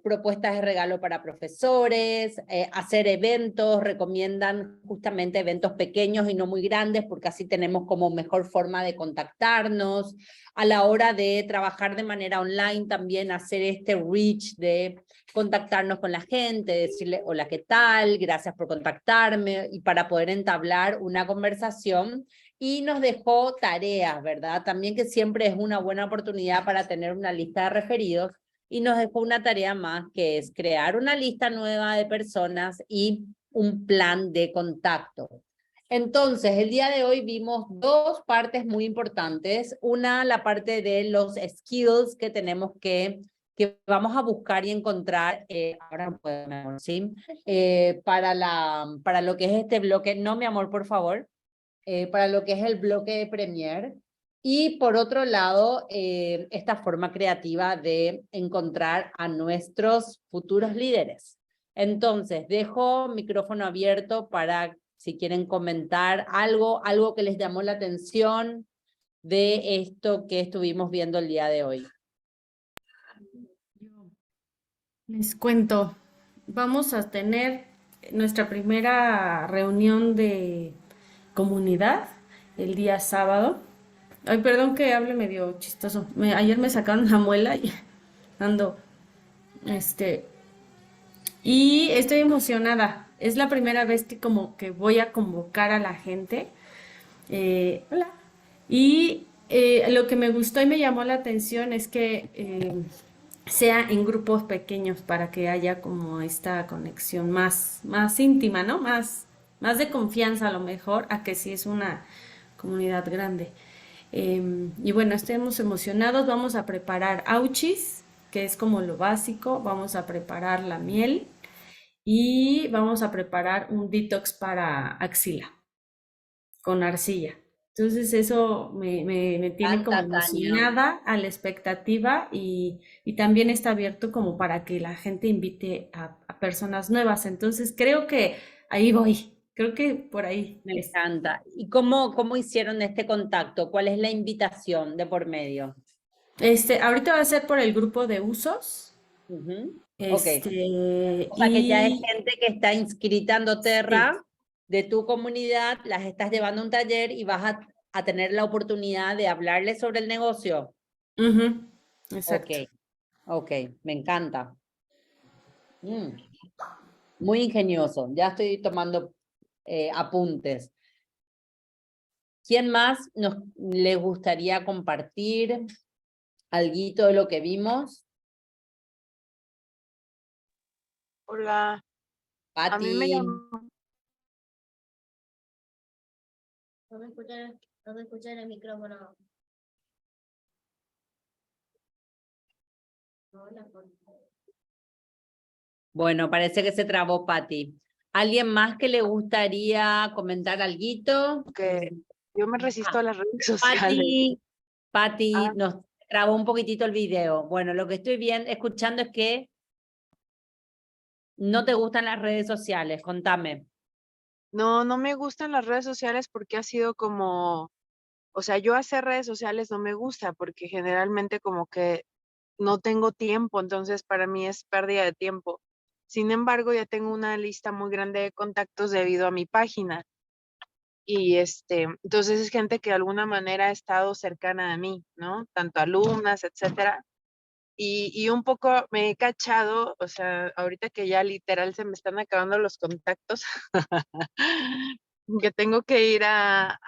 propuestas de regalo para profesores, hacer eventos, recomiendan justamente eventos pequeños y no muy grandes, porque así tenemos como mejor forma de contactarnos. A la hora de trabajar de manera online, también hacer este reach de contactarnos con la gente, decirle hola, ¿qué tal? Gracias por contactarme, y para poder entablar una conversación. Y nos dejó tareas, ¿verdad? También, que siempre es una buena oportunidad para tener una lista de referidos. Y nos dejó una tarea más, que es crear una lista nueva de personas y un plan de contacto. Entonces, el día de hoy vimos dos partes muy importantes. Una, la parte de los skills que tenemos que vamos a buscar y encontrar, ahora no puedo, mi amor, ¿sí? Para lo que es este bloque, no, mi amor, por favor, para lo que es el bloque de Premier. Y por otro lado, esta forma creativa de encontrar a nuestros futuros líderes. Entonces, dejo micrófono abierto para si quieren comentar algo que les llamó la atención de esto que estuvimos viendo el día de hoy. Les cuento, vamos a tener nuestra primera reunión de comunidad el día sábado. Ay, perdón que hable medio chistoso. Ayer me sacaron la muela y ando, y estoy emocionada. Es la primera vez que como que voy a convocar a la gente. Hola. Y lo que me gustó y me llamó la atención es que sea en grupos pequeños, para que haya como esta conexión más íntima, ¿no? Más de confianza a lo mejor, a que si es una comunidad grande. Y bueno, estemos emocionados. Vamos a preparar auchis, que es como lo básico. Vamos a preparar la miel y vamos a preparar un detox para axila con arcilla. Entonces eso me tiene como emocionada, a la expectativa, y también está abierto como para que la gente invite a personas nuevas. Entonces creo que ahí voy, creo que por ahí. Me encanta. ¿Y cómo hicieron este contacto? ¿Cuál es la invitación de por medio? Ahorita va a ser por el grupo de usos. Ok. O sea, que ya es gente que está inscrita en doTERRA, de tu comunidad, las estás llevando a un taller y vas a tener la oportunidad de hablarles sobre el negocio. Exacto. Ok, me encanta. Muy ingenioso. Ya estoy tomando apuntes. ¿Quién más le gustaría compartir alguito de lo que vimos? Hola. Pati. A mí me llamó. No me escucha en el micrófono. Hola, Bueno, parece que se trabó Pati. ¿Alguien más que le gustaría comentar alguito? Que yo me resisto a las redes sociales. Pati, nos trabó un poquitito el video. Bueno, lo que estoy escuchando es que no te gustan las redes sociales. Contame. No me gustan las redes sociales porque ha sido como, o sea, yo hacer redes sociales no me gusta porque generalmente como que no tengo tiempo, entonces para mí es pérdida de tiempo. Sin embargo, ya tengo una lista muy grande de contactos debido a mi página. Y entonces es gente que de alguna manera ha estado cercana a mí, ¿no? Tanto alumnas, etcétera. Y un poco me he cachado, o sea, ahorita que ya literal se me están acabando los contactos, que tengo que ir a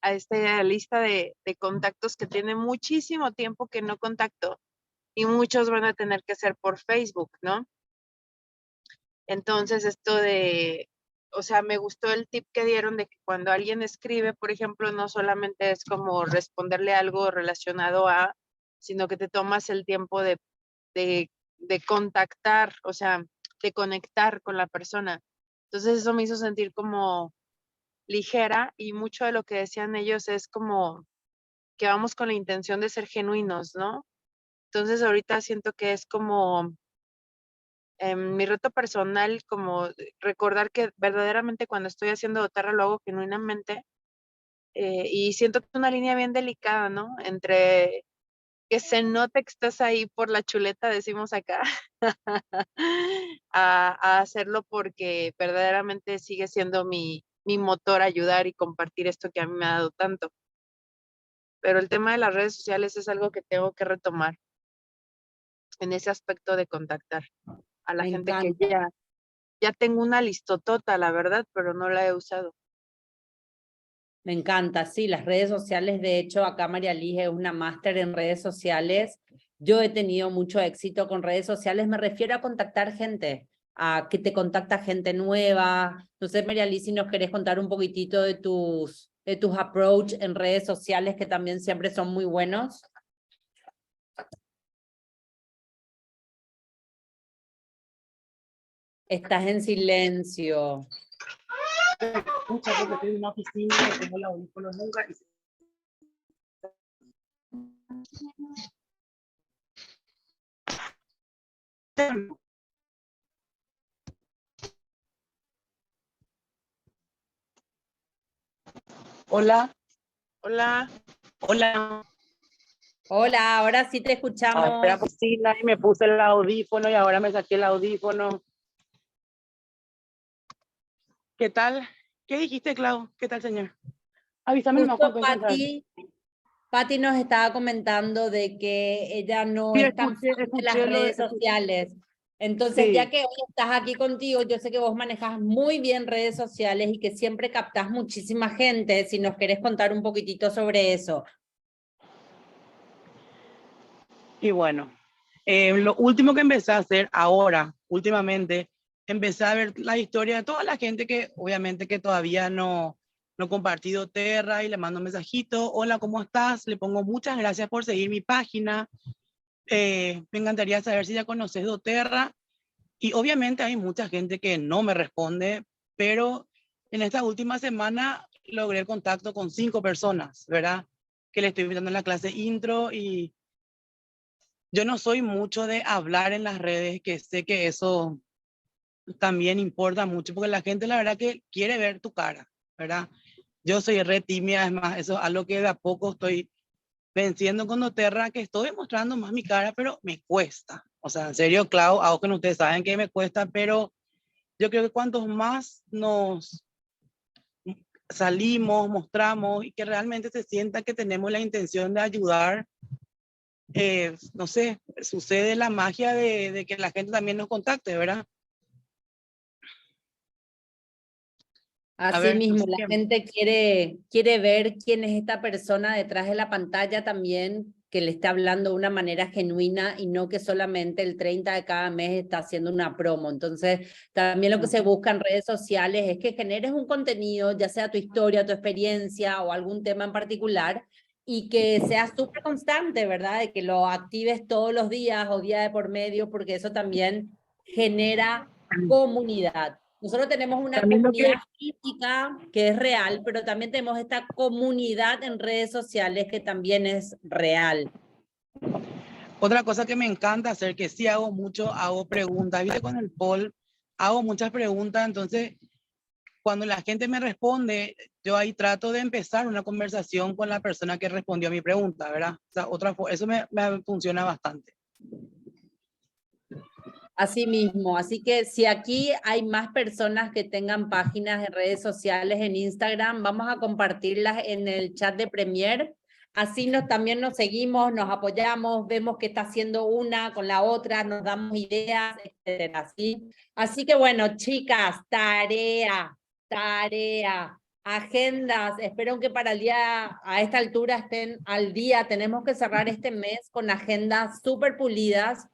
esta lista de contactos que tiene muchísimo tiempo que no contacto, y muchos van a tener que ser por Facebook, ¿no? Entonces esto o sea, me gustó el tip que dieron de que cuando alguien escribe, por ejemplo, no solamente es como responderle algo relacionado a, sino que te tomas el tiempo de contactar, o sea, de conectar con la persona. Entonces eso me hizo sentir como ligera, y mucho de lo que decían ellos es como que vamos con la intención de ser genuinos, ¿no? Entonces ahorita siento que es como mi reto personal, como recordar que verdaderamente cuando estoy haciendo doTERRA lo hago genuinamente, y siento que es una línea bien delicada, ¿no? Entre que se note que estás ahí por la chuleta, decimos acá, a hacerlo porque verdaderamente sigue siendo mi motor ayudar y compartir esto que a mí me ha dado tanto. Pero el tema de las redes sociales es algo que tengo que retomar en ese aspecto de contactar a la Me gente encanta. que ya tengo una listotota, la verdad, pero no la he usado. Me encanta, sí, las redes sociales, de hecho, acá María Allyse es una máster en redes sociales. Yo he tenido mucho éxito con redes sociales, me refiero a contactar gente, a que te contacta gente nueva. No sé, María Allyse, si nos querés contar un poquitito de tus approach en redes sociales, que también siempre son muy buenos. Estás en silencio. Escucha, porque estoy en una oficina y tengo el audífono nunca. Hola. Hola. Hola. Hola, ahora sí te escuchamos. Espera, cocina y me puse el audífono y ahora me saqué el audífono. ¿Qué tal? ¿Qué dijiste, Clau? ¿Qué tal, señor? Avísame nomás Justo cuando encuentres. Pati nos estaba comentando de que ella no Sí, es tan fan de las redes sociales. Entonces, ya que hoy estás aquí contigo, yo sé que vos manejas muy bien redes sociales y que siempre captás muchísima gente. Si nos querés contar un poquitito sobre eso. Y bueno, lo último que empecé a hacer ahora, últimamente, empecé a ver la historia de toda la gente que obviamente que todavía no compartí doTERRA y le mando un mensajito. Hola, ¿cómo estás? Le pongo muchas gracias por seguir mi página. Me encantaría saber si ya conoces doTERRA. Y obviamente hay mucha gente que no me responde, pero en esta última semana logré el contacto con 5 personas, ¿verdad? Que le estoy invitando en la clase intro y yo no soy mucho de hablar en las redes, que sé que eso también importa mucho, porque la gente la verdad que quiere ver tu cara, ¿verdad? Yo soy re tímida, es más, eso es algo que de a poco estoy venciendo con doTERRA, que estoy mostrando más mi cara, pero me cuesta. O sea, en serio, Clau, algo que ustedes saben que me cuesta, pero yo creo que cuantos más nos salimos, mostramos y que realmente se sienta que tenemos la intención de ayudar, no sé, sucede la magia de que la gente también nos contacte, ¿verdad? Así mismo, la gente quiere ver quién es esta persona detrás de la pantalla también, que le está hablando de una manera genuina y no que solamente el 30 de cada mes está haciendo una promo. Entonces, también lo que se busca en redes sociales es que generes un contenido, ya sea tu historia, tu experiencia o algún tema en particular, y que sea súper constante, ¿verdad? De que lo actives todos los días o día de por medio, porque eso también genera comunidad. Nosotros tenemos una También lo comunidad que física que es real, pero también tenemos esta comunidad en redes sociales que también es real. Otra cosa que me encanta hacer, que sí hago mucho, hago preguntas. ¿Viste? Con el poll hago muchas preguntas, entonces cuando la gente me responde, yo ahí trato de empezar una conversación con la persona que respondió a mi pregunta, ¿verdad? O sea, eso me funciona bastante. Así mismo, así que si aquí hay más personas que tengan páginas en redes sociales, en Instagram, vamos a compartirlas en el chat de Premier. Así también nos seguimos, nos apoyamos, vemos qué está haciendo una con la otra, nos damos ideas, etcétera. Así que bueno, chicas, tarea, agendas. Espero que para el día, a esta altura estén al día. Tenemos que cerrar este mes con agendas súper pulidas.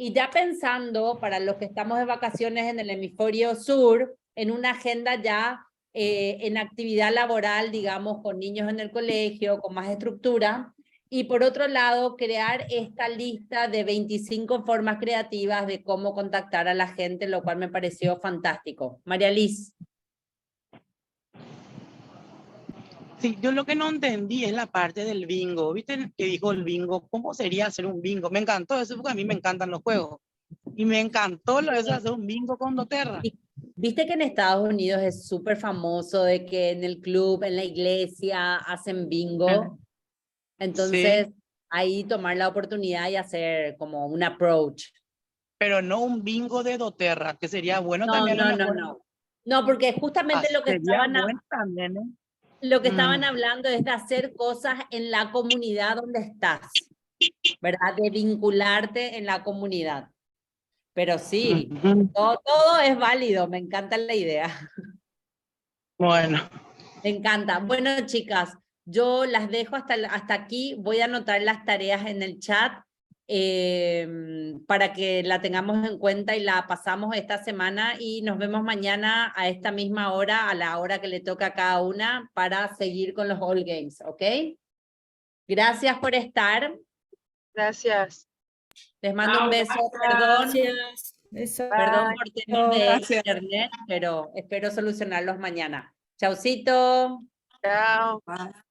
Y ya pensando, para los que estamos de vacaciones en el hemisferio sur, en una agenda ya en actividad laboral, digamos, con niños en el colegio, con más estructura. Y por otro lado, crear esta lista de 25 formas creativas de cómo contactar a la gente, lo cual me pareció fantástico. María Allyse. Sí, yo lo que no entendí es la parte del bingo. ¿Viste que dijo el bingo? ¿Cómo sería hacer un bingo? Me encantó eso porque a mí me encantan los juegos. Y me encantó lo de eso de hacer un bingo con doTERRA. Viste que en Estados Unidos es súper famoso de que en el club, en la iglesia, hacen bingo. Entonces, Sí. ahí tomar la oportunidad y hacer como un approach. Pero no un bingo de doTERRA, que sería bueno también a lo mejor. No, porque justamente lo que sería estaban, bueno también, ¿eh? lo que estaban hablando es de hacer cosas en la comunidad donde estás, ¿verdad? De vincularte en la comunidad. Pero sí, todo es válido, me encanta la idea. Bueno. Me encanta. Bueno, chicas, yo las dejo hasta aquí. Voy a anotar las tareas en el chat para que la tengamos en cuenta y la pasamos esta semana y nos vemos mañana a esta misma hora, a la hora que le toca a cada una, para seguir con los All Games, ¿ok? Gracias por estar. Gracias. Les mando un beso, perdón. Perdón por temas de internet, pero espero solucionarlos mañana. Chaucito. Chao. Bye.